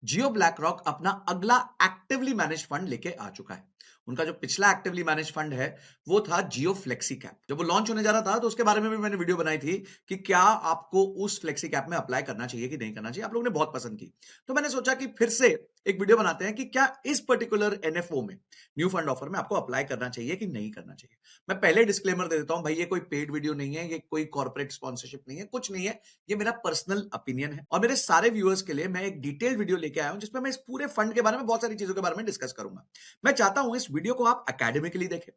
जियो black rock अपना अगला actively manage fund लेके आ चुका है। उनका जो पिछला एक्टिवली मैनेज फंड है वो था जियो फ्लेक्सी कैप। जब वो लॉन्च होने जा रहा था तो उसके बारे में भी मैंने वीडियो बनाई थी कि क्या आपको उस फ्लेक्सी कैप में अप्लाई करना चाहिए कि नहीं करना चाहिए। आप लोगों ने बहुत पसंद की, तो मैंने सोचा कि फिर से एक वीडियो बनाते हैं कि क्या इस पर्टिकुलर एनएफओ में, न्यू फंड ऑफर में, आपको अप्लाई करना चाहिए कि नहीं करना चाहिए। मैं पहले डिस्क्लेमर दे देता हूं, भाई ये कोई पेड वीडियो नहीं है, ये कोई कॉर्पोरेट स्पॉन्सरशिप नहीं है, कुछ नहीं है। ये मेरा पर्सनल ओपिनियन है और मेरे सारे व्यूअर्स के लिए मैं एक डिटेल्ड वीडियो लेके आया हूं जिसमें मैं इस पूरे फंड के बारे में, बहुत सारी चीजों के बारे में डिस्कस करूंगा। मैं चाहता हूं इस वीडियो को आप एकेडमिकली देखें।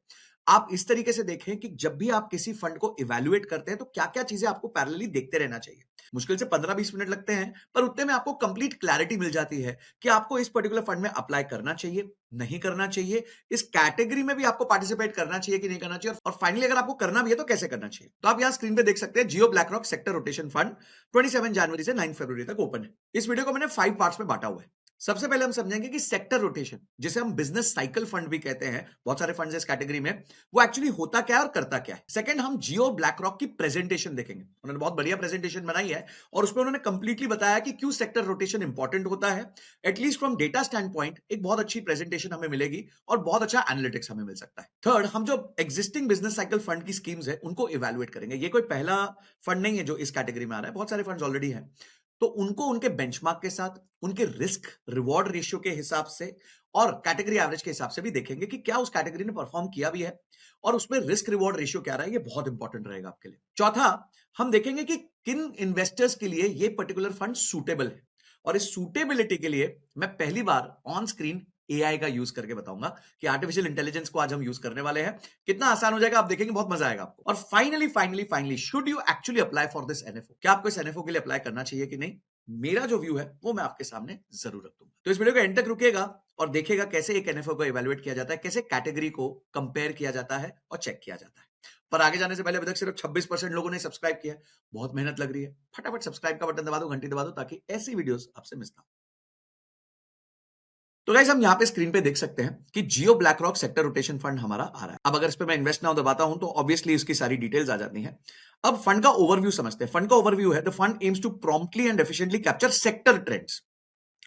आप इस तरीके से देखें कि जब भी आप किसी फंड को इवैल्यूएट करते हैं तो क्या क्या चीजें आपको पैरेलली देखते रहना चाहिए। मुश्किल से 15-20 मिनट लगते हैं, पर उतने में आपको कंप्लीट क्लैरिटी मिल जाती है कि आपको इस पर्टिकुलर फंड में अप्लाई करना चाहिए, नहीं करना चाहिए, इस कैटेगरी में भी आपको पार्टिसिपेट करना चाहिए कि नहीं करना चाहिए, और फाइनली अगर आपको करना भी है तो कैसे करना चाहिए। तो आप यहां स्क्रीन पे देख सकते हैं Jio BlackRock sector rotation fund 27 जनवरी से 9 फरवरी तक ओपन है। इस वीडियो को मैंने 5 पार्ट्स में बांटा हुआ है। सबसे पहले हम समझेंगे कि सेक्टर रोटेशन, जिसे हम बिजनेस साइकिल फंड भी कहते हैं, बहुत सारे फंड्स इस कैटेगरी में, वो एक्चुअली होता क्या है और करता क्या है। सेकंड, हम जियो ब्लैक रॉक की प्रेजेंटेशन देखेंगे। उन्होंने बहुत बढ़िया प्रेजेंटेशन बनाई है और उसमें उन्होंने कंप्लीटली बताया कि क्यों सेक्टर रोटेशन इंपॉर्टेंट होता है। At least from data stand point एक बहुत अच्छी प्रेजेंटेशन हमें मिलेगी और बहुत अच्छा एनालिटिक्स हमें मिल सकता है। थर्ड, हम जो एग्जिस्टिंग बिजनेस साइकिल फंड की स्कीम्स है उनको इवेल्युएट करेंगे। ये कोई पहला फंड नहीं है जो इस कैटेगरी में आ रहा है, बहुत सारे फंड्स ऑलरेडी हैं। तो उनको उनके बेंचमार्क के साथ, उनके रिस्क रिवॉर्ड रेशियो के हिसाब से और कैटेगरी एवरेज के हिसाब से भी देखेंगे कि क्या उस कैटेगरी ने परफॉर्म किया भी है और उसमें रिस्क रिवॉर्ड रेशियो क्या रहा है। ये बहुत इंपॉर्टेंट रहेगा आपके लिए। चौथा, हम देखेंगे कि किन इन्वेस्टर्स के लिए ये पर्टिकुलर फंड सूटेबल है, और इस सूटेबिलिटी के लिए मैं पहली बार ऑन स्क्रीन एआई का यूज करके बताऊंगा कि आर्टिफिशियल इंटेलिजेंस को आज हम यूज करने वाले हैं। कितना आसान हो जाएगा आप देखेंगे, बहुत मजा आएगा आपको। और finally should you actually apply for this NFO, क्या आपको इस एनएफओ के लिए अप्लाई करना चाहिए कि नहीं। मेरा जो व्यू है वो मैं आपके सामने जरूर रख दूंगा। तो इस वीडियो को एंड तक रुकिएगा और देखिएगा कैसे एक एनएफओ को इवैल्यूएट किया जाता है, कैसे कैटेगरी को कंपेयर किया जाता है और चेक किया जाता है। पर आगे जाने से पहले अभी तक सिर्फ 26% लोगों ने सब्सक्राइब किया है। बहुत मेहनत लग रही है, फटाफट सब्सक्राइब का बटन दबा दो, घंटी दबा दो, ताकि ऐसी वीडियोस आपसे मिस ना हो। तो गाइस, हम यहां पे स्क्रीन पे देख सकते हैं कि Jio BlackRock sector rotation fund हमारा आ रहा है। अब अगर इस पे मैं इन्वेस्ट नाउ दबाता हूं तो ऑब्वियसली इसकी सारी डिटेल्स आ जाती हैं। अब फंड का ओवरव्यू समझते हैं। फंड का ओवरव्यू है, the fund aims to promptly and efficiently capture sector trends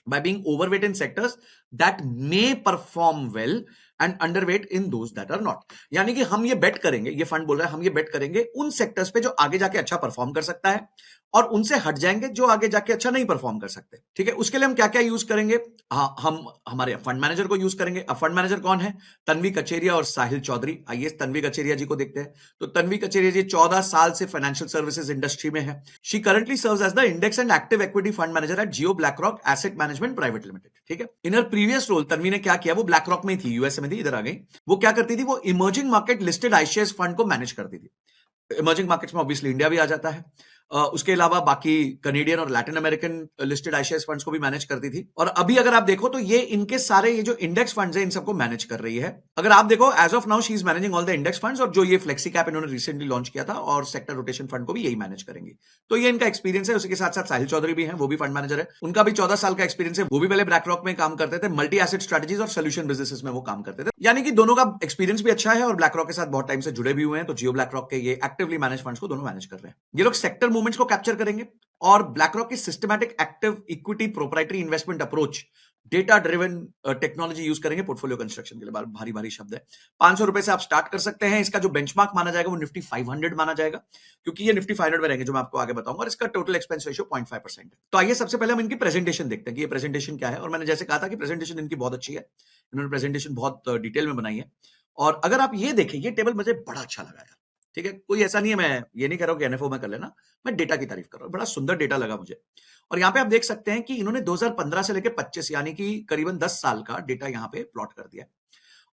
by being overweight in sectors that may perform well and underweight in those that are not। यानी कि हम ये बेट करेंगे, ये फंड बोल रहा है हम ये बेट करेंगे उन सेक्टर्स पे जो आगे जाके अच्छा परफॉर्म कर सकता है और उनसे हट जाएंगे जो आगे जाके अच्छा नहीं परफॉर्म कर सकते। ठीक है, उसके लिए हम क्या क्या यूज करेंगे। हाँ, हम हमारे फंड मैनेजर को यूज करेंगे। अब फंड मैनेजर कौन है? तन्वी कचेरिया और साहिल चौधरी। आइए तन्वी कचेरिया जी को देखते हैं। तो तन्वी कचेरिया जी 14 साल से फाइनेंशियल सर्विसेज इंडस्ट्री में है। She currently serves as the index and active equity fund manager at Jio BlackRock Asset Management Private Limited. ठीक है, in her previous role Tanvi ने क्या किया, वो ब्लैक रॉक में थी, यूएसए में थी, इधर आ गई। वो क्या करती थी, वो emerging market listed ICS fund को मैनेज करती थी। इमर्जिंग मार्केट्स में ऑब्वियसली इंडिया भी आ जाता है। उसके अलावा बाकी कनेडियन और Latin American listed ICS funds को भी मैनेज करती थी। और अभी अगर आप देखो तो ये इनके सारे ये जो इंडेक्स फंड्स हैं इन सबको मैनेज कर रही है। अगर आप देखो as of now she is managing all the index funds, और जो ये फ्लेक्सी कैप इन्होंने रिसेंटली लॉन्च किया था और सेक्टर रोटेशन फंड को भी यही मैनेज करेंगे। तो ये इनका एक्सपीरियंस है। उसके साथ साथ साहिल चौधरी भी हैं, वो भी फंड मैनेजर है। उनका भी 14 साल का एक्सपीरियंस है। वो भी पहले ब्लैक रॉक में काम करते थे, मल्टी एसेट स्ट्रेटजीज और सोल्यूशन बिजनेसेस में वो काम करते थे। यानी कि दोनों का एक्सपीरियंस भी अच्छा है और ब्लैक रॉक के साथ बहुत टाइम से जुड़े भी हुए हैं। तो जियो ब्लैक रॉक के ये एक्टिवली मैनेज फंड्स को दोनों मैनेज कर रहे हैं। ये लोग सेक्टर मूवमेंट्स को कैप्चर करेंगे और ब्लैक रॉक की systematic active equity proprietary investment approach, data driven technology use करेंगे पोर्टफोलियो कंस्ट्रक्शन के लिए। भारी भारी शब्द है। 500 रुपए से आप स्टार्ट कर सकते हैं। इसका जो बेंचमार्क माना जाएगा वो निफ्टी 500 माना जाएगा, क्योंकि ये निफ्टी 500 में रहेंगे जो मैं आपको आगे बताऊंगा। और इसका टोटल एक्सपेंस रेशियो 0.5% है। तो आइए सबसे पहले हम इनकी प्रेजेंटेशन देखते हैं कि ये प्रेजेंटेशन क्या है। और मैंने जैसे कहा था कि प्रेजेंटेशन इनकी बहुत अच्छी है, इन्होंने प्रेजेंटेशन बहुत डिटेल में बनाई है। और अगर आप ये देखें, ये टेबल मुझे बड़ा अच्छा लगा यार। ठीक है, कोई ऐसा नहीं है, मैं ये नहीं कह रहा हूं कि एनएफओ में कर लेना, मैं डेटा की तारीफ कर रहा हूं। बड़ा सुंदर डेटा लगा मुझे। और यहां पे आप देख सकते हैं कि इन्होंने 2015 से लेकर 25 यानी कि करीबन 10 साल का डेटा यहां पे प्लॉट कर दिया है।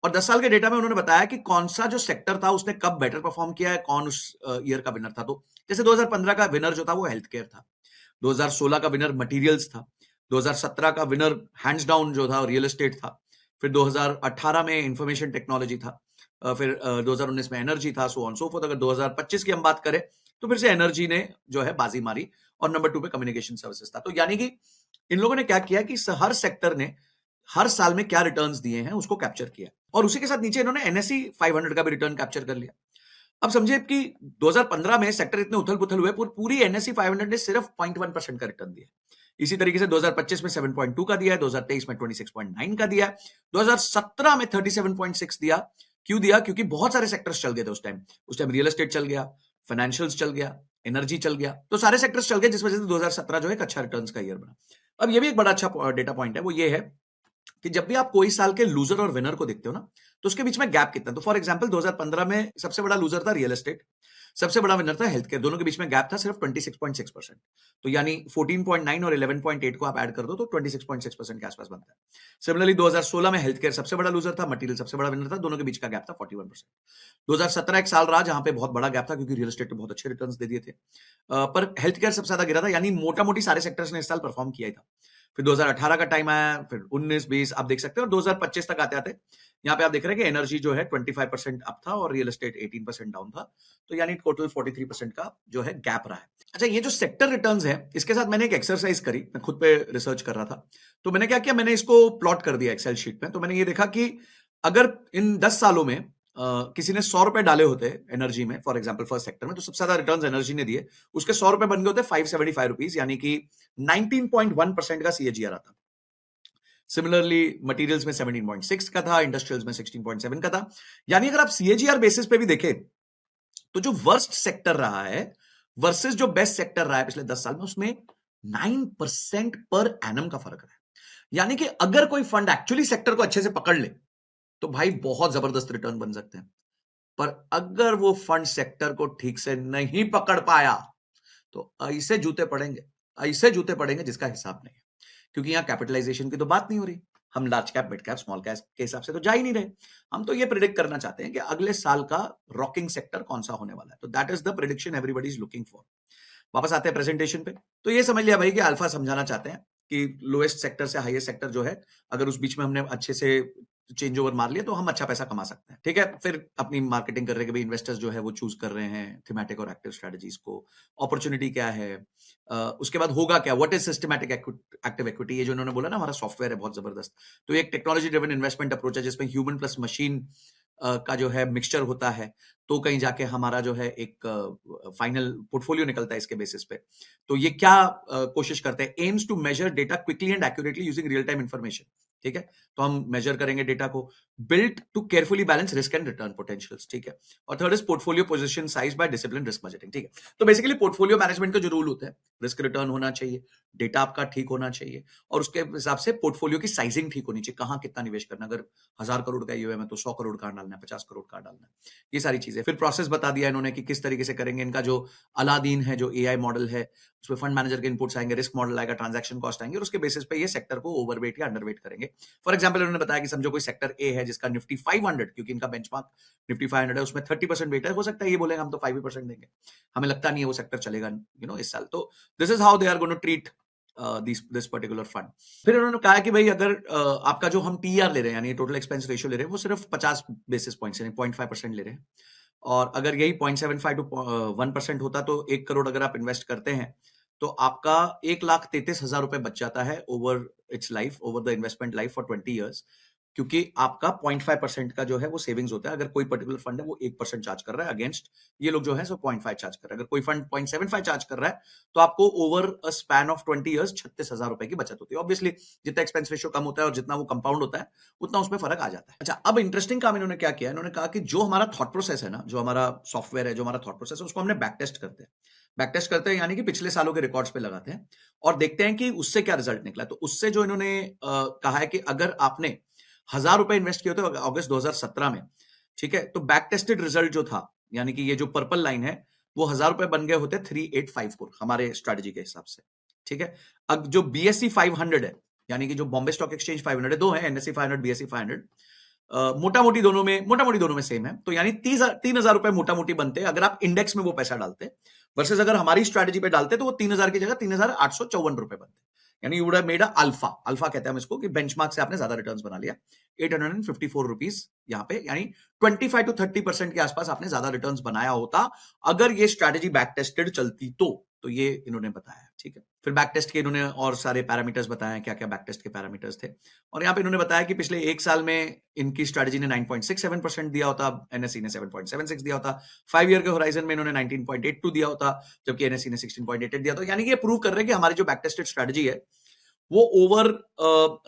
और 10 साल के डेटा में उन्होंने बताया कि कौन सा जो सेक्टर था उसने कब बेटर परफॉर्म किया है, कौन उस ईयर का विनर था। तो जैसे 2015 का विनर जो था वो हेल्थ केयर था, 2016 का विनर मटेरियल्स था, 2017 का विनर हैंड्स डाउन जो था रियल एस्टेट था, फिर 2018 में इंफॉर्मेशन टेक्नोलॉजी था, फिर 2019 में एनर्जी था, सो ऑन सो फोर्थ। अगर 2025 की हम बात करें तो फिर से एनर्जी ने जो है बाजी मारी और नंबर 2 पे कम्युनिकेशन सर्विसेज था। तो यानी कि इन लोगों ने क्या किया कि हर सेक्टर ने हर साल में क्या रिटर्न्स दिए हैं उसको कैप्चर किया, और उसी के साथ नीचे इन्होंने एनएसई 500 का भी रिटर्न कैप्चर कर लिया। अब समझिए कि 2015 में सेक्टर इतने उथल पुथल हुए, पूरी एनएसई 500 ने सिर्फ 0.1% का रिटर्न दिया। इसी तरीके से 2025 में 7.2 का दिया है, 2023 में 26.9 का दिया है, 2017 में 37.6 दिया। क्यों दिया? क्योंकि बहुत सारे सेक्टर्स चल गए थे उस टाइम रियल एस्टेट चल गया, फाइनेंशियल्स चल गया, एनर्जी चल गया, तो सारे सेक्टर्स चल गए, जिस वजह से 2017 जो है एक अच्छा रिटर्न्स का ईयर बना। अब ये भी एक बड़ा अच्छा डेटा पॉइंट है, वो ये है कि जब भी आप कोई साल के लूजर और विनर को देखते हो ना, तो उसके बीच में गैप कितना है। तो फॉर एग्जांपल 2015 में सबसे बड़ा लूजर था रियल एस्टेट, सबसे बड़ा विनर था हेल्थ केयर, दोनों के बीच में गैप था सिर्फ 26.6%। तो यानी 14.9 और 11.8 को आप ऐड कर दो तो 26.6% के आसपास बनता है। सिमिलरली 2016 में हेल्थ केयर सबसे बड़ा लूजर था, मटेरियल सबसे बड़ा विनर था, दोनों के बीच का गैप था 41%। 2017 एक साल रहा जहां पे बहुत बड़ा गैप था क्योंकि रियल एस्टेट ने बहुत अच्छे रिटर्न्स दे दिए थे, पर हेल्थ केयर सबसे ज्यादा गिरा था, यानी मोटा मोटी सारे सेक्टर्स ने इस साल परफॉर्म किया ही था। फिर 2018 का टाइम आया, फिर 19-20 आप देख सकते हो, और 2025 तक आते आते यहाँ पे आप देख रहे हैं कि एनर्जी जो है 25% अप था और रियल एस्टेट 18% डाउन था, तो यानी टोटल 43% का जो है गैप रहा है। अच्छा, ये जो सेक्टर रिटर्न्स है, इसके साथ मैंने एक एक्सरसाइज करी, मैं खुद पे रिसर्च कर रहा था, तो मैंने क्या किया, मैंने इसको प्लॉट कर दिया एक्सेल शीट में। तो मैंने ये देखा कि अगर इन 10 सालों में किसी ने 100 रुपए डाले होते एनर्जी में, फॉर एग्जांपल फर्स्ट सेक्टर में, तो सबसे ज्यादा रिटर्न्स एनर्जी ने दिए, उसके 100 रुपए बन गए होते 575 रुपीज, यानी कि 19.1% का सीएजीआर आता। सिमिलरली मटेरियल्स में 17.6 का था, इंडस्ट्रियल्स में 16.7 का था। यानी अगर आप सीएजीआर बेसिस पे भी देखें तो जो वर्स्ट सेक्टर रहा है वर्सेस जो बेस्ट सेक्टर रहा है पिछले 10 साल में, उसमें 9% पर एनम का फर्क है। यानी कि अगर कोई फंड एक्चुअली सेक्टर को अच्छे से पकड़ ले तो भाई बहुत जबरदस्त रिटर्न बन सकते हैं, पर अगर वो फंड सेक्टर को ठीक से नहीं पकड़ पाया तो ऐसे जूते पड़ेंगे जिसका हिसाब नहीं है। क्योंकि यहां कैपिटलाइजेशन की तो बात नहीं हो रही, हम large cap, mid cap, small cap के हिसाब से तो जा ही नहीं रहे। हम तो ये प्रिडिक्ट करना चाहते हैं कि अगले साल का रॉकिंग सेक्टर कौन सा होने वाला है। तो that is the prediction everybody is looking for. वापस आते हैं प्रेजेंटेशन पे। तो ये समझ लिया भाई कि अल्फा समझाना चाहते हैं कि लोएस्ट सेक्टर से हाईएस्ट सेक्टर जो है, अगर उस बीच में हमने अच्छे से चेंज ओवर मार लिया तो हम अच्छा पैसा कमा सकते हैं। ठीक है, फिर अपनी मार्केटिंग कर रहे हैं कि भाई इन्वेस्टर्स जो है वो चूज कर रहे हैं थीमेटिक और एक्टिव स्ट्रेटजीज को, अपॉर्चुनिटी क्या है, उसके बाद होगा क्या, what is systematic active equity. ये जो इन्होंने बोला ना, हमारा सॉफ्टवेयर है बहुत जबरदस्त, तो एक टेक्नोलॉजी ड्रिवन इन्वेस्टमेंट अप्रोच है जिसमें ह्यूमन प्लस मशीन का जो है मिक्सचर होता है, तो कहीं जाके हमारा जो है एक फाइनल पोर्टफोलियो निकलता है इसके बेसिस पे। तो ये क्या कोशिश करते हैं, aims to measure data quickly and accurately using real time information. ठीक है, तो हम मेजर करेंगे डेटा को, built to carefully balance risk and return potentials. ठीक है, और third is portfolio position size by discipline risk budgeting. ठीक है, तो बेसिकली पोर्टफोलियो मैनेजमेंट का जो रूल होता है, रिस्क रिटर्न होना चाहिए, डेटा आपका ठीक होना चाहिए, और उसके हिसाब से पोर्टफोलियो की साइजिंग ठीक होनी चाहिए, कहाँ कितना निवेश करना, अगर 1000 करोड़ का यूएम है तो 100 करोड़ कहाँ डालना है, 50 करोड़ कहाँ डालना है, ये सारी चीजें। फिर प्रोसेस बता दिया इन्होंने कि किस तरीके से करेंगे। इनका जो अलादीन है, जो एआई मॉडल है, उसमें फंड मैनेजर के इनपुट्स आएंगे, रिस्क मॉडल आएगा, ट्रांजैक्शन कॉस्ट आएंगे, और उसके बेसिस पे ये सेक्टर को ओवरवेट या अंडरवेट करेंगे। फॉर एग्जांपल इन्होंने बताया कि समझो कोई सेक्टर ए है जिसका निफ्टी 500, क्योंकि इनका बेंचमार्क निफ्टी 500 है, उसमें 30% वेट है, हो सकता है ये बोलेंगे हम तो 5% देंगे, हमें लगता नहीं है वो सेक्टर चलेगा इस साल। तो this is how they are going to treat this particular fund. फिर उन्होंने कहा कि भाई अगर आपका जो हम टीआर ले रहे हैं, यानी टोटल एक्सपेंस रेशियो ले रहे हैं, वो सिर्फ 50 बेसिस पॉइंट्स यानी 0.5% ले रहे हैं, और अगर यही 0.75 टू 1% होता तो 1 करोड़ अगर आप इन्वेस्ट करते हैं तो आपका 1,33,000 रुपए बच जाता है over it's life, over the investment life for 20 years, क्योंकि आपका 0.5% का जो है वो सेविंग्स होता है। अगर कोई पर्टिकुलर फंड है वो 1% चार्ज कर रहा है अगेंस्ट, ये लोग जो है सो 0.5 चार्ज कर रहे हैं। अगर कोई फंड 0.75 चार्ज कर रहा है तो आपको over a span of 20 years 36,000 रुपए की बचत होती है। ऑब्वियसली जितना एक्सपेंस रेशियो कम होता है और जितना वो कंपाउंड होता है उतना उसमें फर्क आ जाता है। अच्छा, अब इंटरेस्टिंग काम इन्होंने क्या किया, इन्होंने कहा कि जो हमारा थॉट प्रोसेस है ना, जो हमारा सॉफ्टवेयर है, जो हमारा थॉट प्रोसेस है, उसको हमने बैक टेस्ट करते हैं। बैक टेस्ट करते हैं यानी कि पिछले सालों के रिकॉर्ड्स पे लगाते हैं और देखते हैं कि उससे क्या रिजल्ट निकला। तो उससे जो इन्होंने कहा है कि अगर आपने 1,000 रुपए इन्वेस्ट किए होते अगस्त 2017 में, ठीक है, तो बैक टेस्टेड रिजल्ट जो था, यानी कि ये जो पर्पल लाइन है, वो 1,000 रुपए बन गए होते 3854 हमारे स्ट्रेटजी के हिसाब से। ठीक है, अब जो बीएससी 500 है, यानी कि जो बॉम्बे स्टॉक एक्सचेंज 500 है, दो है, एनएससी 500, बीएससी 500, मोटा मोटी दोनों में सेम है, तो यानी 3,000 रुपए मोटा मोटी बनते हैं अगर आप इंडेक्स में वो पैसा डालते, वर्सेस अगर हमारी स्ट्रेटजी पे डालते तो वो 3,000 की जगह 3,854 रुपए बनते। यानी you would have made alpha, alpha कहते हैं हम इसको, कि बेंचमार्क से आपने ज्यादा रिटर्न्स बना लिया, 854 रुपीज यहाँ पे, यानी 25 to 30% के आसपास आपने ज्यादा रिटर्न्स बनाया होता अगर ये स्ट्रैटेजी बैक टेस्टेड चलती तो। तो ये इन्होंने बताया, ठीक है। फिर बैक टेस्ट के इन्होंने और सारे पैरामीटर्स बताए, क्या क्या बैक टेस्ट के पैरामीटर्स थे। और यहाँ पे इन्होंने बताया कि पिछले 1 साल में इनकी स्ट्रैटेजी ने 9.67% दिया होता, एनएसई ने 7.76 दिया होता। 5 ईयर के होराइजन में इन्होंने 19.82 दिया होता, जबकि एनएसई ने 16.88 दिया था। यानी कि ये प्रूव कर रहे हैं कि हमारी जो बैक टेस्टेड स्ट्रैटेजी है वो ओवर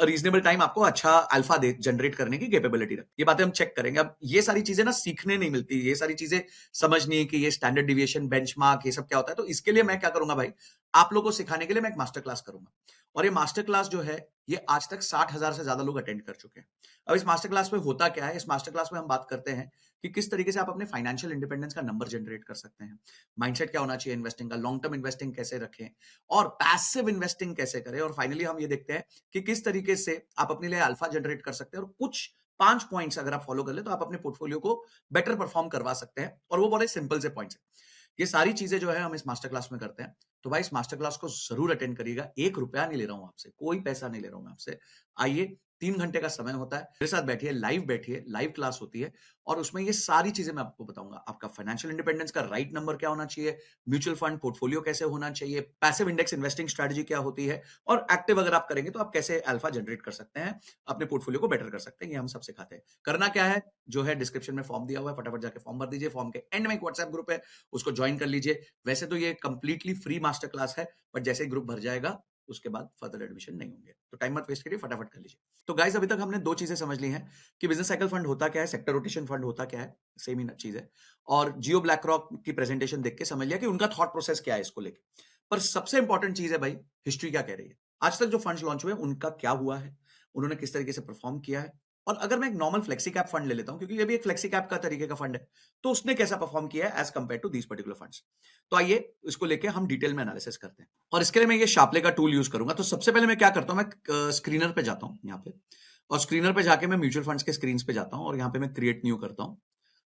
रीजनेबल टाइम आपको अच्छा अल्फा दे जनरेट करने की कैपेबिलिटी रखती है। ये बातें हम चेक करेंगे। अब ये सारी चीजें ना सीखने नहीं मिलती, ये सारी चीजें समझनी कि ये स्टैंडर्ड डिविएशन, बेंचमार्क, ये सब क्या होता है। तो इसके लिए मैं क्या करूंगा भाई, आप लोगों को सिखाने के लिए मैं एक मास्टर क्लास करूंगा। और ये मास्टर क्लास जो है ये आज तक 60,000 से ज्यादा लोग अटेंड कर चुके हैं। अब इस मास्टर क्लास में होता क्या है, इस मास्टर क्लास में हम बात करते हैं कि किस तरीके से आप अपने फाइनेंशियल इंडिपेंडेंस का नंबर जनरेट कर सकते हैं, माइंडसेट क्या होना चाहिए इन्वेस्टिंग का, लॉन्ग टर्म इन्वेस्टिंग कैसे रखें और पैसिव इन्वेस्टिंग कैसे करें। और फाइनली हम ये देखते हैं कि किस तरीके से आप अपने लिए अल्फा जनरेट कर सकते हैं। और कुछ 5 पॉइंट्स अगर आप फॉलो कर ले तो आप अपने पोर्टफोलियो को बेटर परफॉर्म करवा सकते हैं। और वो बड़े सिंपल से पॉइंट्स हैं। ये सारी चीजें जो है हम इस मास्टर क्लास में करते हैं। तो भाई इस मास्टर क्लास को जरूर अटेंड करिएगा। 1 रुपया नहीं ले रहा हूं आपसे, कोई पैसा नहीं ले रहा हूं मैं आपसे। आइए, 3 घंटे का समय होता है, मेरे साथ बैठिए, लाइव क्लास होती है। और उसमें ये सारी चीजें मैं आपको बताऊंगा। आपका फाइनेंशियल इंडिपेंडेंस का राइट नंबर क्या होना चाहिए, म्यूचुअल फंड पोर्टफोलियो कैसे होना चाहिए, पैसिव इंडेक्स इन्वेस्टिंग स्ट्रेटजी क्या होती है, और एक्टिव अगर आप करेंगे तो आप कैसे अल्फा जनरेट कर सकते हैं, अपने पोर्टफोलियो को बेटर कर सकते हैं। ये हम सब सिखाते हैं। करना क्या है, जो है डिस्क्रिप्शन में फॉर्म दिया हुआ है, फटाफट जाके फॉर्म भर दीजिए। फॉर्म के एंड में एक व्हाट्सएप ग्रुप है, उसको ज्वाइन कर लीजिए। वैसे तो ये कंप्लीटली फ्री मास्टर क्लास है, बट जैसे ही ग्रुप भर जाएगा उसके बाद फर्दर एडमिशन नहीं होंगे। तो टाइम मत वेस्ट करिए, फटाफट कर लीजिए। तो गाइस अभी तक हमने 2 चीजें समझ ली हैं कि बिजनेस साइकिल फंड होता क्या है, सेक्टर रोटेशन फंड होता क्या है, सेम ही चीज है। और जियो ब्लैक रॉक की प्रेजेंटेशन देख के समझ लिया कि उनका थॉट प्रोसेस क्या है इसको लेके। पर सबसे इंपॉर्टेंट चीज है भाई, हिस्ट्री क्या कह रही है। आज तक जो फंड्स लॉन्च हुए उनका क्या हुआ है, उन्होंने किस तरीके से परफॉर्म किया है। और अगर मैं एक नॉर्मल फ्लेक्सी कैप फंड ले लेता हूं, क्योंकि ये भी एक फ्लेक्सी कैप का तरीके का फंड है, तो उसने कैसा परफॉर्म किया है as compare to these particular funds. तो आइए इसको लेके हम डिटेल में एनालिसिस करते हैं। और इसके लिए मैं ये शार्पले का टूल यूज करूंगा। तो सबसे पहले मैं क्या करता हूं, मैं स्क्रीनर पे जाता हूं यहाँ पे, और स्क्रीनर पे जाके मैं म्यूचुअल फंड्स के स्क्रीन पे जाता हूं और यहाँ पे मैं क्रिएट न्यू करता हूं।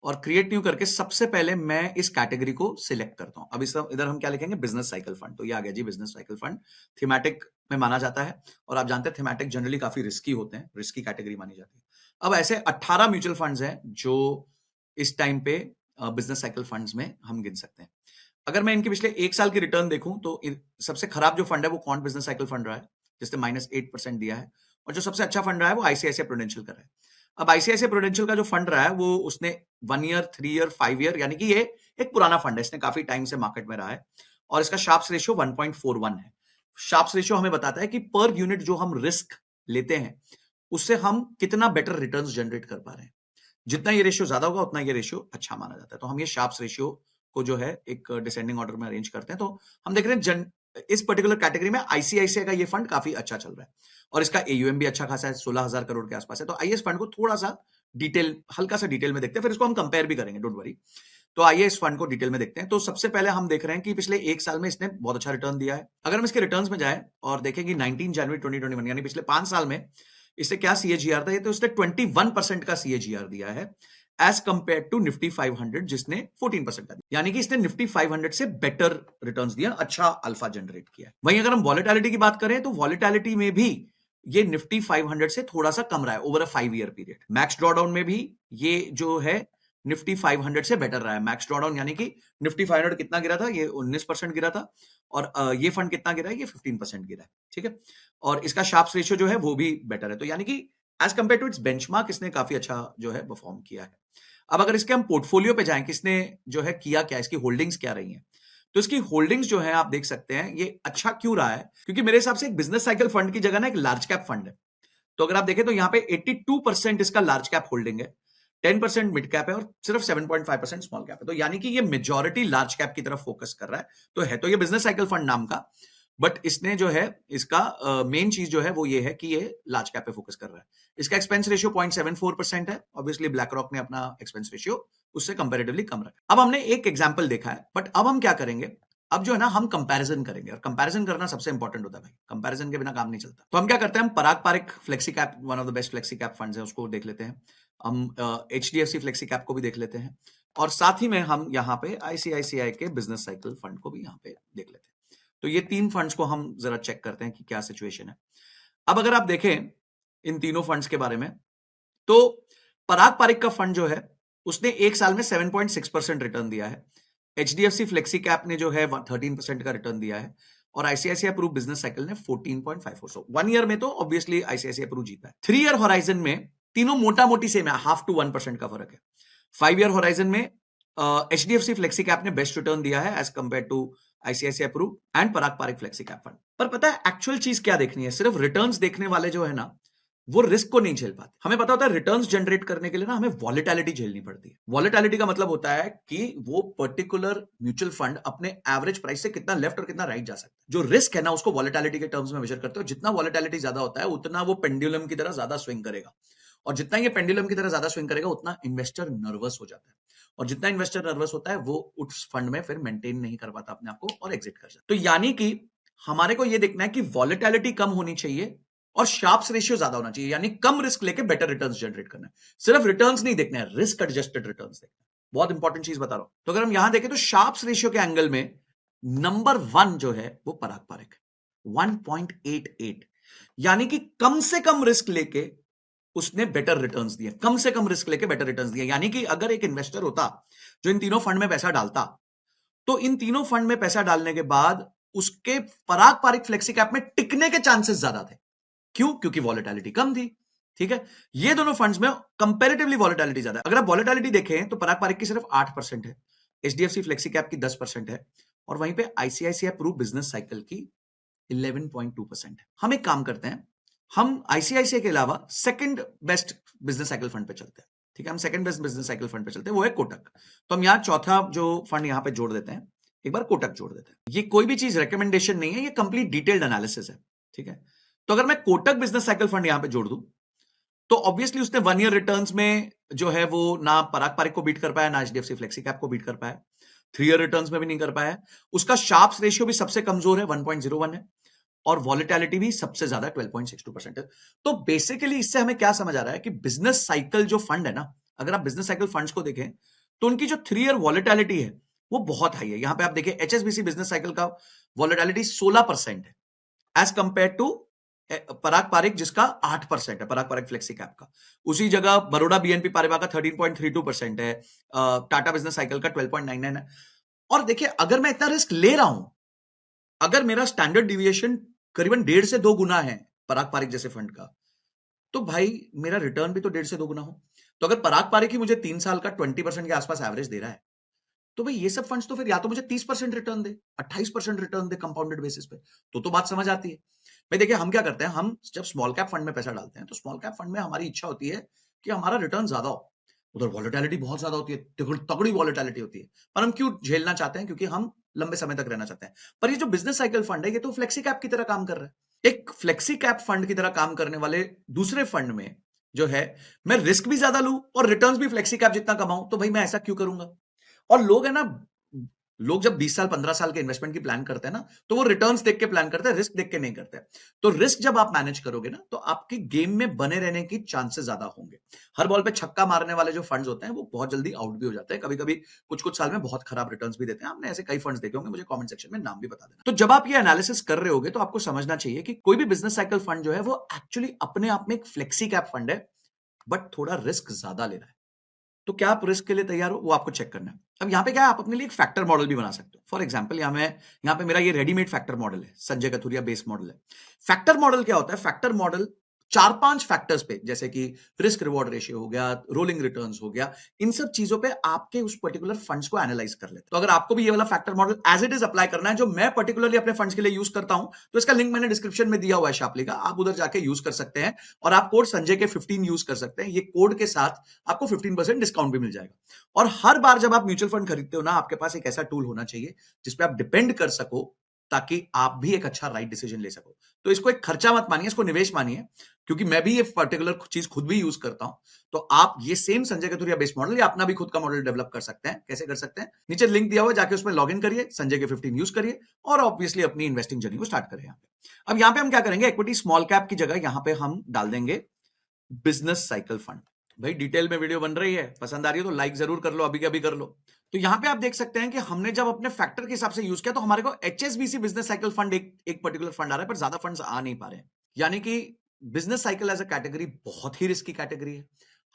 और क्रिएट न्यू करके सबसे पहले मैं इस कैटेगरी को सिलेक्ट करता हूं। अब इस इधर हम क्या लिखेंगे, बिजनेस साइकिल फंड। तो ये आ गया जी, बिजनेस साइकिल फंड। थीमेटिक में माना जाता है, और आप जानते हैं थीमेटिक जनरली काफी रिस्की होते हैं, रिस्की कैटेगरी मानी जाती है। अब ऐसे 18 म्यूचुअल फंड्स हैं जो इस टाइम पे बिजनेस साइकिल फंड्स में हम गिन सकते हैं। अगर मैं इनके पिछले 1 साल की रिटर्न देखूं तो सबसे खराब जो फंड है वो क्वांट बिजनेस साइकिल फंड रहा है, जिसने -8% दिया है। और जो सबसे अच्छा फंड रहा है वो आईसीआईसीआई प्रूडेंशियल का रहा है। अब आईसीआईसीआई प्रूडेंशियल का जो फंड रहा है वो उसने 1 ईयर, 3 ईयर, 5 ईयर, यानी कि ये एक पुराना फंड है, इसने काफी टाइम से मार्केट में रहा है। और इसका शार्प्स रेशियो 1.41 है। शार्प्स रेशियो हमें बताता है कि पर यूनिट जो हम रिस्क लेते हैं उससे हम कितना बेटर रिटर्न्स जनरेट कर पा रहे हैं। जितना ये रेशियो ज्यादा होगा उतना ये रेशियो अच्छा माना जाता है। तो हम ये शार्प्स रेशियो को जो है एक डिसेंडिंग ऑर्डर में अरेंज करते हैं। तो हम देख रहे हैं इस पर्टिकुलर कैटेगरी में आईसीआईसीआई का ये फंड काफी अच्छा चल रहा है, और इसका एयूएम भी अच्छा खासा है, 16,000 करोड़ के आसपास है। तो आइए इस फंड को थोड़ा सा डिटेल, हल्का सा डिटेल में देखते हैं, फिर इसको हम कंपेयर भी करेंगे, डोंट वरी। तो आइए इस फंड को डिटेल में देखते हैं। तो सबसे पहले हम देख रहे हैं कि पिछले 1 साल में इसने बहुत अच्छा रिटर्न दिया है। अगर हम इसके रिटर्न्स में जाए और देखें कि 19 जनवरी 2021 यानी पिछले 5 साल में इससे क्या सीएजीआर था, ये तो इसने 21% का सीएजीआर दिया है एज कंपेयर टू निफ्टी 500 जिसने 14% का दिया। यानी कि इसने निफ्टी 500 से बेटर रिटर्न्स दिया, अच्छा अल्फा जनरेट किया। वहीं अगर हम वॉलेटिलिटी की बात करें तो वॉलेटिलिटी में भी ये निफ्टी 500 से थोड़ा सा कम रहा है over a 5 year period. Max drawdown में भी ये जो है निफ्टी 500 से बेटर रहा है। मैक्स ड्रॉडाउन यानी कि निफ्टी 500 कितना गिरा था, ये 19% गिरा था, और ये फंड कितना गिरा है, ये 15% गिरा है, ठीक है। और इसका शार्प्स रेशियो जो है वो भी बेटर है। तो यानी कि as compare to its benchmark इसने काफी अच्छा जो है परफॉर्म किया है। अब अगर इसके हम पोर्टफोलियो पे जाएं, किसने जो है किया क्या, इसकी होल्डिंग्स क्या रही हैं, तो इसकी होल्डिंग्स जो है आप देख सकते हैं ये अच्छा क्यों रहा है, क्योंकि मेरे हिसाब से एक बिजनेस साइकिल फंड की जगह ना एक लार्ज कैप फंड है। तो अगर आप देखें तो यहाँ पे 82% इसका लार्ज कैप होल्डिंग है, 10% मिड कैप है, और सिर्फ 7.5% स्मॉल कैप है। तो यानी कि ये मेजॉरिटी लार्ज कैप की तरफ फोकस कर रहा है। तो ये बिजनेस साइकिल फंड नाम का, बट इसने जो है इसका मेन चीज जो है वो ये है कि ये लार्ज कैप पे फोकस कर रहा है। इसका एक्सपेंस रेशियो 0.74% है। ऑब्वियसली ब्लैक रॉक ने अपना एक्सपेंस रेशियो उससे कंपैरेटिवली कम रखा। अब हमने एक एग्जांपल देखा है, बट अब हम क्या करेंगे, अब जो है ना हम कंपैरिजन करेंगे, और कंपैरिजन करना सबसे इंपॉर्टेंट होता है भाई, कंपैरिजन के बिना काम नहीं चलता। तो हम क्या करते हैं, हम Parag Parikh flexi cap, one of the best flexi cap funds है, उसको देख लेते हैं। हम एचडीएफसी फ्लेक्सी कैप को भी देख लेते हैं, और साथ ही में हम यहाँ पे आईसीआईसीआई के बिजनेस साइकिल फंड को भी यहाँ पे देख लेते हैं। तो ये 3 फंड्स को हम जरा चेक करते हैं कि क्या सिचुएशन है। अब अगर आप देखें इन तीनों फंड्स के बारे में, तो पराग पारिक का फंड जो है उसने 1 साल में 7.6% रिटर्न दिया है। एचडीएफसी फ्लेक्सी कैप ने जो है 13% का रिटर्न दिया है और आईसीआईसीआई प्रू बिजनेस साइकिल ने 14.54। सो 1 ईयर में तो ऑब्वियसली आईसीआईसीआई प्रू जीता है। 3 ईयर होराइजन में तीनों मोटा मोटी सेम है, 0.5 to 1% का फर्क है। 5 ईयर होराइजन में एचडीएफसी फ्लेक्सी कैप ने बेस्ट रिटर्न दिया है as compare to ICICI Pru and Parag Parikh flexi cap fund. पर पता है एक्चुअल चीज क्या देखनी है? सिर्फ रिटर्न्स देखने वाले जो है ना, वो रिस्क को नहीं झेल पाते। हमें पता होता है रिटर्न्स जनरेट करने के लिए ना हमें वॉलेटिलिटी झेलनी पड़ती है। वॉलेटिलिटी का मतलब होता है कि वो पर्टिकुलर म्यूचुअल फंड अपने एवरेज प्राइस से कितना लेफ्ट और कितना राइट जा सकता है। जो रिस्क है ना, उसको वॉलेटिलिटी के टर्म्स में मेजर करते हो। जितना वॉलेटिलिटी ज्यादा होता है उतना वो पेंडुलम की तरह ज्यादा स्विंग करेगा, और जितना ये पेंडुलम की तरह ज्यादा स्विंग करेगा उतना इन्वेस्टर नर्वस हो जाता है, और जितना इन्वेस्टर नर्वस होता है वो उस फंड में फिर मेंटेन नहीं कर पाता अपने आप को और एग्जिट कर जाता है। तो यानी कि हमारे को ये देखना है कि वॉलेटिलिटी कम होनी चाहिए और शार्प्स रेशियो ज्यादा होना चाहिए, यानी कम रिस्क लेके बेटर रिटर्न्स जनरेट करना है। सिर्फ रिटर्न्स नहीं देखना है, रिस्क एडजस्टेड रिटर्न्स देखना है। बहुत इंपॉर्टेंट चीज बता रहा हूं। तो अगर हम यहां देखें तो शार्प्स रेशियो के एंगल में नंबर 1 जो है वो पराग पारिक, 1.88, यानी कि कम से कम रिस्क लेके उसने बेटर रिटर्न्स दिए। कम से कम रिस्क लेके बेटर रिटर्न्स दिए, यानी कि अगर एक इन्वेस्टर होता जो इन तीनों फंड में पैसा डालता, तो इन तीनों फंड में पैसा डालने के बाद उसके पराग पारिक फ्लेक्सी कैप में टिकने के चांसेस ज्यादा थे। क्यों? क्योंकि वॉलेटिलिटी कम थी। ठीक है, ये दोनों फंड्स में कंपैरेटिवली वॉलेटिलिटी ज्यादा है। अगर आप वॉलेटिलिटी देखें तो पराग पारिक की सिर्फ 8% है, एचडीएफसी फ्लेक्सी कैप की 10% है, और वहीं पे आईसीआईसीआई प्रू बिजनेस साइकिल की 11.2% है। हम एक काम करते हैं, हम आईसीआईसीआई के अलावा second best business cycle fund पे चलते हैं। ठीक है, हम second best business cycle fund पे चलते हैं, वो है कोटक। तो हम यहां चौथा जो फंड यहां पे जोड़ देते हैं, एक बार कोटक जोड़ देते हैं। ये कोई भी चीज रिकमेंडेशन नहीं है, ये कंप्लीट डिटेल्ड एनालिसिस है। ठीक है, तो अगर मैं कोटक बिजनेस साइकिल फंड यहां पे जोड़ दूं तो ऑब्वियसली उसने 1 ईयर रिटर्न्स में जो है वो ना पराग पारिक को बीट कर पाया, ना एचडीएफसी फ्लेक्सी कैप को बीट कर पाया। 3 ईयर रिटर्न्स में भी नहीं कर पाया। उसका शार्प्स रेशियो भी सबसे कमजोर है, 1.01 है, और वॉलेटिलिटी भी सबसे ज्यादा 12.62% है। तो बेसिकली इससे हमें क्या समझ आ रहा है कि बिजनेस साइकिल जो फंड है ना, अगर आप बिजनेस साइकिल फंड्स को देखें तो उनकी जो 3 ईयर वॉलेटिलिटी है वो बहुत हाई है। यहां पे आप देखिए एचएसबीसी बिजनेस साइकिल का वॉलेटिलिटी 16% है एज कंपेयर टू पराग पारिक जिसका 8% है, पराग पारिक फ्लेक्सी कैप का। उसी जगह बड़ौदा बीएनपी पारिबा का 13.32% है, टाटा बिजनेस साइकिल का 12.99 है। और देखिए अगर मैं इतना रिस्क ले रहा हूं, अगर मेरा स्टैंडर्ड डिविएशन करीबन 1.5 से 2 गुना है पराग पारिक जैसे फंड का, तो भाई मेरा रिटर्न भी तो 1.5 से 2 गुना हो। तो अगर पराग पारिक ही मुझे 3 साल का 20% के आसपास एवरेज दे रहा है, तो भाई ये सब फंड्स तो फिर या तो मुझे 30% रिटर्न दे, 28% रिटर्न दे कंपाउंडेड बेसिस पे, तो बात समझ आती है। भाई देखिए हम क्या करते हैं, हम जब स्मॉल कैप फंड में पैसा डालते हैं तो स्मॉल कैप फंड में हमारी इच्छा होती है कि हमारा रिटर्न ज्यादा हो। उधर वॉलेटिलिटी बहुत ज्यादा होती है, तगड़ी वॉलेटिलिटी होती है, पर हम क्यों झेलना चाहते हैं? क्योंकि हम लंबे समय तक रहना चाहते हैं। पर ये जो बिजनेस साइकिल फंड है ये तो फ्लेक्सी कैप की तरह काम कर रहा है। एक फ्लेक्सी कैप फंड की तरह काम करने वाले दूसरे फंड में जो है मैं रिस्क भी ज्यादा लूं और रिटर्न्स भी फ्लेक्सी कैप जितना कमाऊं, तो भाई मैं ऐसा क्यों करूंगा? और लोग है ना, लोग जब 20 साल 15 साल के इन्वेस्टमेंट की प्लान करते हैं ना, तो वो रिटर्न्स देख के प्लान करते हैं, रिस्क देख के नहीं करते। तो रिस्क जब आप मैनेज करोगे ना, तो आपकी गेम में बने रहने की चांसेस ज्यादा होंगे। हर बॉल पे छक्का मारने वाले जो फंड्स होते हैं वो बहुत जल्दी आउट भी हो जाते हैं, कभी कभी कुछ कुछ साल में बहुत खराब रिटर्न्स भी देते हैं। आपने ऐसे कई फंड्स देखे होंगे, मुझे कमेंट सेक्शन में नाम भी बता देना। तो जब आप ये एनालिसिस कर रहे होगे तो आपको समझना चाहिए कि कोई भी बिजनेस साइकिल फंड जो है वो एक्चुअली अपने आप में एक फ्लेक्सी कैप फंड है, बट थोड़ा रिस्क ज्यादा ले रहा है। तो क्या आप रिस्क के लिए तैयार हो, वो आपको चेक करना है। अब यहां पे क्या है, आप अपने लिए एक फैक्टर मॉडल भी बना सकते हो। फॉर एग्जांपल यहां पे मेरा ये रेडीमेड फैक्टर मॉडल है, संजय कथुरिया बेस मॉडल है। फैक्टर मॉडल क्या होता है? फैक्टर मॉडल 4-5 फैक्टर्स पे, जैसे कि रिस्क रिवॉर्ड रेशियो हो गया, रोलिंग रिटर्न्स हो गया, इन सब चीजों पे आपके उस पर्टिकुलर फंड्स को एनालाइज कर लेते हैं। तो अगर आपको भी ये वाला factor model as it is apply करना है, जो मैं पर्टिकुलरली अपने फंड्स के लिए यूज करता हूं, तो इसका लिंक मैंने डिस्क्रिप्शन में दिया हुआ है शार्पली का, आप उधर जाके यूज कर सकते हैं। और आप कोड संजय के 15 यूज कर सकते हैं। ये कोड के साथ आपको 15% डिस्काउंट भी मिल जाएगा। और हर बार जब आप म्यूचुअल फंड खरीदते हो ना, आपके पास एक ऐसा टूल होना चाहिए जिसपे आप डिपेंड कर सको, ताकि आप भी एक अच्छा राइट डिसीजन ले सको। तो इसको एक खर्चा मत मानिए, इसको निवेश मानिए, क्योंकि मैं भी ये पर्टिकुलर चीज खुद भी यूज करता हूं। तो आप ये same Sanjay Kathuria base model या अपना भी खुद का मॉडल डेवलप कर सकते हैं। कैसे कर सकते हैं? नीचे लिंक दिया हुआ है, जाके उसमें लॉग इन करिए, संजय के 15 यूज करिए और ऑब्वियसली अपनी इन्वेस्टिंग जर्नी को स्टार्ट करें। अब यहां पे हम क्या करेंगे, इक्विटी स्मॉल कैप की जगह यहां पे हम डाल देंगे बिजनेस साइकिल फंड। भाई डिटेल में वीडियो बन रही है, पसंद आ रही है तो लाइक जरूर कर लो, अभी के अभी कर लो। तो यहां पे आप देख सकते हैं कि हमने जब अपने फैक्टर के हिसाब से यूज किया तो हमारे को एचएसबीसी बिजनेस साइकिल फंड एक पर्टिकुलर फंड आ रहा है, पर ज्यादा फंड्स आ नहीं पा रहे हैं। यानी कि business cycle as a category बहुत ही रिस्की कैटेगरी है,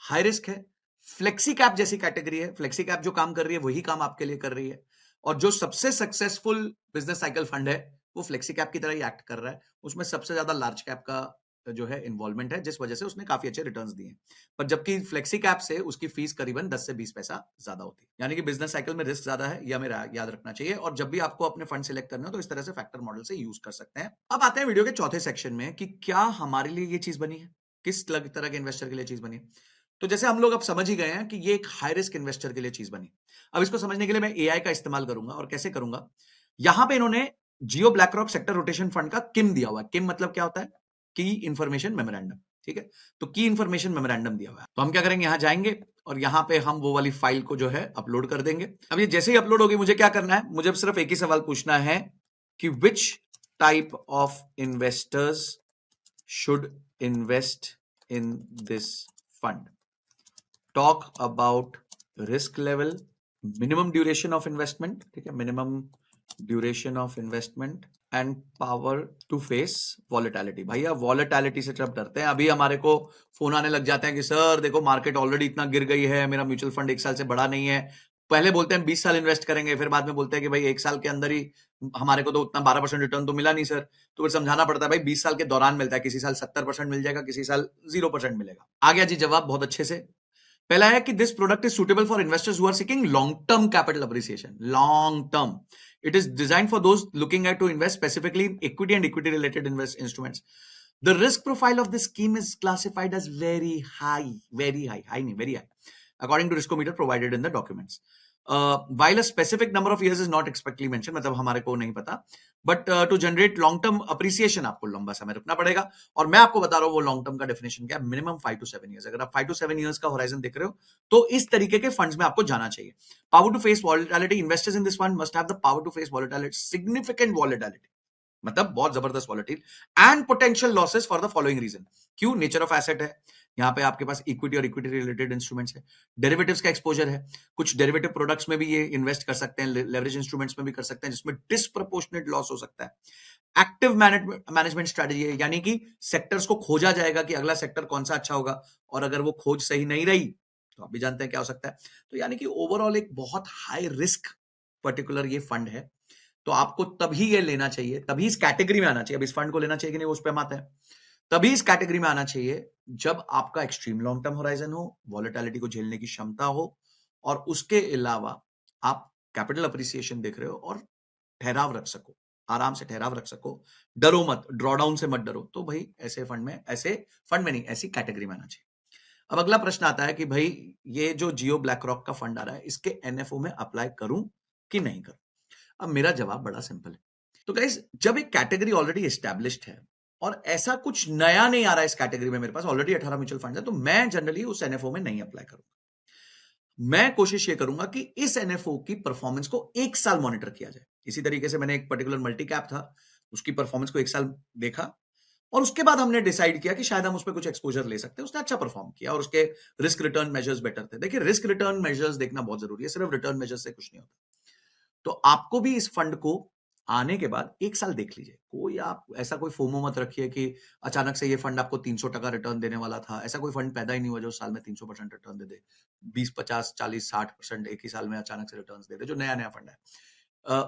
हाई रिस्क है। फ्लेक्सी कैप जैसी कैटेगरी है, फ्लेक्सी कैप जो काम कर रही है वही काम आपके लिए कर रही है। और जो सबसे सक्सेसफुल बिजनेस साइकिल फंड है वो फ्लेक्सी कैप की तरह ही एक्ट कर रहा है। उसमें सबसे ज्यादा लार्ज कैप का जो है इन्वॉल्वमेंट है, जिस वजह से उसने काफी अच्छे रिटर्न्स दिए। पर जबकि फ्लेक्सी कैप से उसकी फीस करीबन 10 से 20 पैसा ज्यादा होती है, यानी कि बिजनेस साइकिल में रिस्क ज्यादा है, यह हमें याद रखना चाहिए। और जब भी आपको अपने फंड सिलेक्ट करना हो तो इस तरह से फैक्टर मॉडल से यूज कर सकते हैं। अब आते हैं वीडियो के चौथे सेक्शन में कि क्या हमारे लिए ये चीज बनी है, किस तरह के इन्वेस्टर के लिए चीज बनी है। तो जैसे हम लोग अब समझ ही गए हैं कि ये एक हाई रिस्क इन्वेस्टर के लिए चीज बनी। अब इसको समझने के लिए मैं एआई का इस्तेमाल करूंगा। और कैसे करूंगा, यहां पे इन्होंने Jio BlackRock sector rotation fund का किम दिया हुआ है। किम मतलब क्या होता है, की इंफॉर्मेशन मेमोरेंडम। ठीक है, तो की इंफॉर्मेशन मेमोरेंडम दिया हुआ है। तो हम क्या करेंगे, यहां जाएंगे और यहां पे हम वो वाली फाइल को जो है अपलोड कर देंगे। अब ये जैसे ही अपलोड होगी, मुझे क्या करना है, मुझे सिर्फ एक ही सवाल पूछना है कि which type of investors should invest in this fund. Talk about risk level, minimum duration of investment, ठीक है, minimum duration of investment and power to face volatility. भैया वॉलेटिलिटी से जब डरते हैं, अभी हमारे को फोन आने लग जाते हैं कि सर देखो मार्केट ऑलरेडी इतना गिर गई है, मेरा म्यूचुअल फंड 1 साल से बढ़ा नहीं है। पहले बोलते हैं 20 साल इन्वेस्ट करेंगे, फिर बाद में बोलते हैं कि भाई 1 साल के अंदर ही हमारे को तो उतना 12% रिटर्न तो मिला नहीं सर। तो फिर समझाना पड़ता है भाई 20 साल के दौरान मिलता है, किसी साल 70% मिल जाएगा, किसी साल 0% मिलेगा। आ गया जी जवाब बहुत अच्छे से। पहला है कि this product is suitable for investors who are seeking long term capital appreciation. Long term, it is designed for those looking at to invest specifically in equity and equity related instruments. The risk profile of this scheme is classified as very high, very high, according to riskometer provided in the documents. While a specific number of years is not explicitly mentioned, मतलब हमारे को नहीं पता, but to generate long term appreciation आपको लंबा समय रुकना पड़ेगा। और मैं आपको बता रहा हूं वो लॉन्ग टर्म का डेफिनेशन क्या है, मिनिमम 5 to 7 ईयर्स। अगर आप 5 to 7 ईयर्स का होराइजन देख रहे हो तो इस तरीके के फंड्स में आपको जाना चाहिए। Power to face volatility, investors in this fund must have the power to face volatility, significant volatility, मतलब बहुत जबरदस्त volatile and potential losses for the following reason. क्यों, नेचर ऑफ एसेट है, यहाँ पे आपके पास इक्विटी और इक्विटी रिलेटेड इंस्ट्रूमेंट्स है, डेरिवेटिव्स का एक्सपोजर है, कुछ डेरिवेटिव प्रोडक्ट्स में भी ये इन्वेस्ट कर सकते हैं, लेवरेज इंस्ट्रूमेंट्स में भी कर सकते हैं, जिसमें डिसप्रोपोर्शनेट लॉस हो सकता है। एक्टिव मैनेजमेंट स्ट्रेटजी है, यानी कि सेक्टर्स को खोजा जाएगा कि अगला सेक्टर कौन सा अच्छा होगा, और अगर वो खोज सही नहीं रही तो आप भी जानते हैं क्या हो सकता है। तो यानी कि ओवरऑल एक बहुत हाई रिस्क पर्टिकुलर ये फंड है। तो आपको तभी ये लेना चाहिए, तभी इस कैटेगरी में आना चाहिए। अब इस फंड को लेना चाहिए कि नहीं, उस पर हम आते हैं। तभी इस कैटेगरी में आना चाहिए जब आपका एक्सट्रीम लॉन्ग टर्म होराइजन हो, वॉलेटिलिटी को झेलने की क्षमता हो, और उसके अलावा आप कैपिटल अप्रिसिएशन देख रहे हो और ठहराव रख सको, आराम से ठहराव रख सको, डरो मत, ड्रॉडाउन से मत डरो। तो भाई ऐसे फंड में नहीं, ऐसी कैटेगरी में आना चाहिए। अब अगला प्रश्न आता है कि भाई ये जो जियो ब्लैक रॉक का फंड आ रहा है, इसके एनएफओ में अप्लाई करूं कि नहीं करूं। अब मेरा जवाब बड़ा सिंपल है। तो गाइस, जब एक कैटेगरी ऑलरेडी एस्टैब्लिश्ड है और ऐसा कुछ नया नहीं आ रहा है इस कैटेगरी में, मेरे पास ऑलरेडी 18 म्यूचुअल फंड है, तो मैं जनरली उस एनएफओ में नहीं अप्लाई करूंगा। मैं कोशिश ये करूंगा कि इस एनएफओ की परफॉर्मेंस को 1 साल मॉनिटर किया जाए। इसी तरीके से मैंने एक पर्टिकुलर मल्टी कैप था, उसकी परफॉर्मेंस को 1 साल देखा, और उसके बाद हमने डिसाइड किया कि शायद हम उस पर कुछ एक्सपोजर ले सकते हैं। उसने अच्छा परफॉर्म किया और उसके रिस्क रिटर्न मेजर्स बेटर थे। देखिए, रिस्क रिटर्न मेजर्स देखना बहुत जरूरी है, सिर्फ रिटर्न मेजर्स से कुछ नहीं होता। तो आपको भी इस फंड को आने के बाद 1 साल देख लीजिए। कोई आप ऐसा कोई फोमो मत रखिए कि अचानक से ये फंड आपको 300% रिटर्न देने वाला था। ऐसा कोई फंड पैदा ही नहीं हुआ जो साल में 300% रिटर्न दे दे, 20, 50, 40, 60% एक ही साल में अचानक से रिटर्न दे दे, जो नया नया फंड है।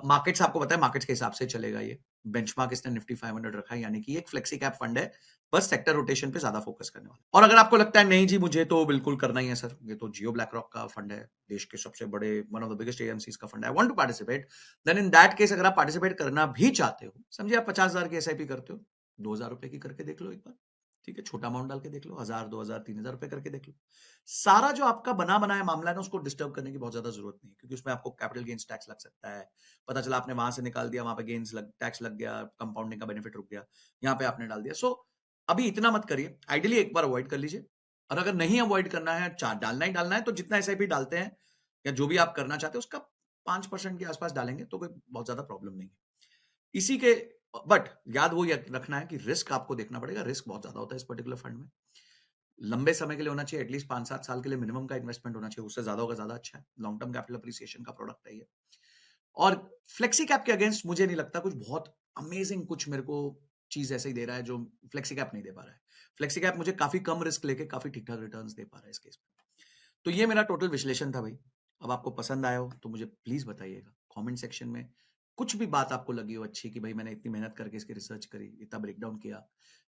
मार्केट्स आपको पता है, मार्केट्स के हिसाब से चलेगा। ये बेंचमार्क इसने निफ्टी 500 रखा है, यानी कि एक फ्लेक्सी कैप फंड है, बस सेक्टर रोटेशन पे ज्यादा फोकस करने वाला। और अगर आपको लगता है नहीं जी मुझे तो बिल्कुल करना ही है सर, ये तो जियो ब्लैक रॉक का फंड है, देश के सबसे बड़े, one of the biggest AMCs का फंड है, I want to participate, then in that case अगर आप पार्टिसिपेट करना भी चाहते हो, समझिए आप 50,000 की एसआईपी करते हो, 2,000 रुपए की करके देख लो एक बार। ठीक है, छोटा अमाउंट डाल के देख लो, 1,000, 2,000, 3,000 रुपए करके देख लो। सारा जो आपका बना बनाया मामला है ना, उसको डिस्टर्ब करने की बहुत ज्यादा जरूरत नहीं है, क्योंकि उसमें आपको कैपिटल गेन्स टैक्स लग सकता है। पता चला आपने वहां से निकाल दिया, वहां पे गेन्स टैक्स लग गया, कंपाउंडिंग का बेनिफिट रुक गया, यहाँ पे आपने डाल दिया। सो अभी इतना मत करिए, आइडियली एक बार अवॉइड कर लीजिए। और अगर नहीं अवॉइड करना है, डालना ही डालना है, तो जितना एसआईपी डालते हैं या जो भी आप करना चाहते हैं उसका 5% के आसपास डालेंगे तो कोई बहुत ज्यादा प्रॉब्लम नहीं है इसी के। बट याद वो रखना है कि रिस्क आपको देखना पड़ेगा, रिस्क बहुत ज्यादा होता है इस पर्टिकुलर फंड में। लंबे समय के लिए होना चाहिए, एटलीस्ट 5-7 साल के लिए मिनिमम का इन्वेस्टमेंट होना चाहिए, उससे ज्यादा होगा ज्यादा अच्छा है। लॉन्ग टर्म कैपिटल अप्रिसिएशन का प्रोडक्ट है ये। और फ्लेक्सी कैप के अगेंस्ट मुझे नहीं लगता कुछ बहुत अमेजिंग, कुछ मेरे को चीज ऐसे ही दे रहा है जो फ्लेक्सी कैप नहीं दे पा रहा है। फ्लेक्सी कैप मुझे काफी कम रिस्क लेके काफी ठीक ठाक रिटर्न्स दे पा रहा है इस केस में। तो ये मेरा टोटल विश्लेषण था भाई। अब आपको पसंद आया हो तो मुझे प्लीज बताइएगा कमेंट सेक्शन में। कुछ भी बात आपको लगी हो अच्छी कि भाई मैंने इतनी मेहनत करके इसकी रिसर्च करी, इतना ब्रेकडाउन किया,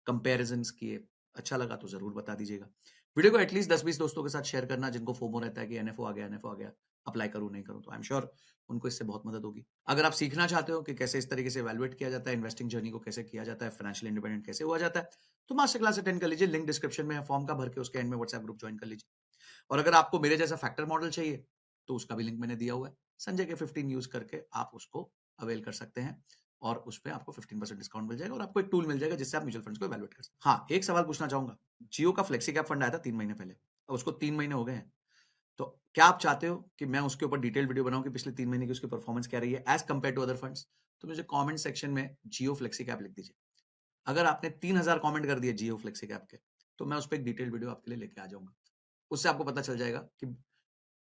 कंपैरिजन्स किए, अच्छा लगा तो जरूर बता दीजिएगा। वीडियो को एटलीस्ट 10-20 दोस्तों के साथ शेयर करना जिनको फोमो रहता है कि एनएफओ आ गया, एनएफओ आ गया, अप्लाई करूं नहीं करूं, तो आई एम श्योर उनको इससे बहुत मदद होगी। अगर आप सीखना चाहते हो कि कैसे इस तरीके से इवैल्यूएट किया जाता है, इन्वेस्टिंग जर्नी को कैसे किया जाता है, फाइनेंशियल इंडिपेंडेंट कैसे हुआ जाता है, तो मास्टर क्लास अटेंड कर लीजिए। लिंक डिस्क्रिप्शन में है, फॉर्म का भर के उसके एंड में व्हाट्सएप ग्रुप ज्वाइन कर लीजिए। और अगर आपको मेरे जैसा फैक्टर मॉडल चाहिए तो उसका भी लिंक मैंने दिया हुआ है। संजय के 15 यूज करके आप उसको अवेल कर सकते हैं और उस पे आपको 15% डिस्काउंट मिल जाएगा और आपको एक टूल मिल जाएगा जिससे आप म्यूचुअल फंड्स को इवैल्यूएट कर सकते हैं। हाँ, एक सवाल पूछना चाहूंगा। जियो का फ्लेक्सी कैप फंड आया था 3 महीने पहले, अब उसको 3 महीने हो गए हैं। तो क्या आप चाहते हो कि मैं उसके ऊपर डिटेल वीडियो बनाऊं कि पिछले 3 महीने की उसकी परफॉर्मेंस क्या रही है as compare to other funds? तो मुझे कमेंट सेक्शन में जियो फ्लेक्सी कैप लिख दीजिए। अगर आपने 3000 कमेंट कर दिए जियो फ्लेक्सी कैप के, तो मैं उस पर एक डिटेल वीडियो आपके लिए लेके आ जाऊंगा। उससे आपको पता चल जाएगा कि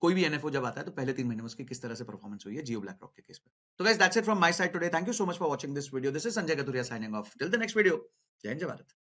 कोई भी एनएफओ जब आता है तो पहले 3 महीने में उसकी किस तरह से परफॉर्मेंस हुई है जियो ब्लैक रॉक के केस पे। तो guys that's it from my side today. Thank you so much for watching this video. This is Sanjay Kathuria signing off till the next video. जय हिंद, जय भारत।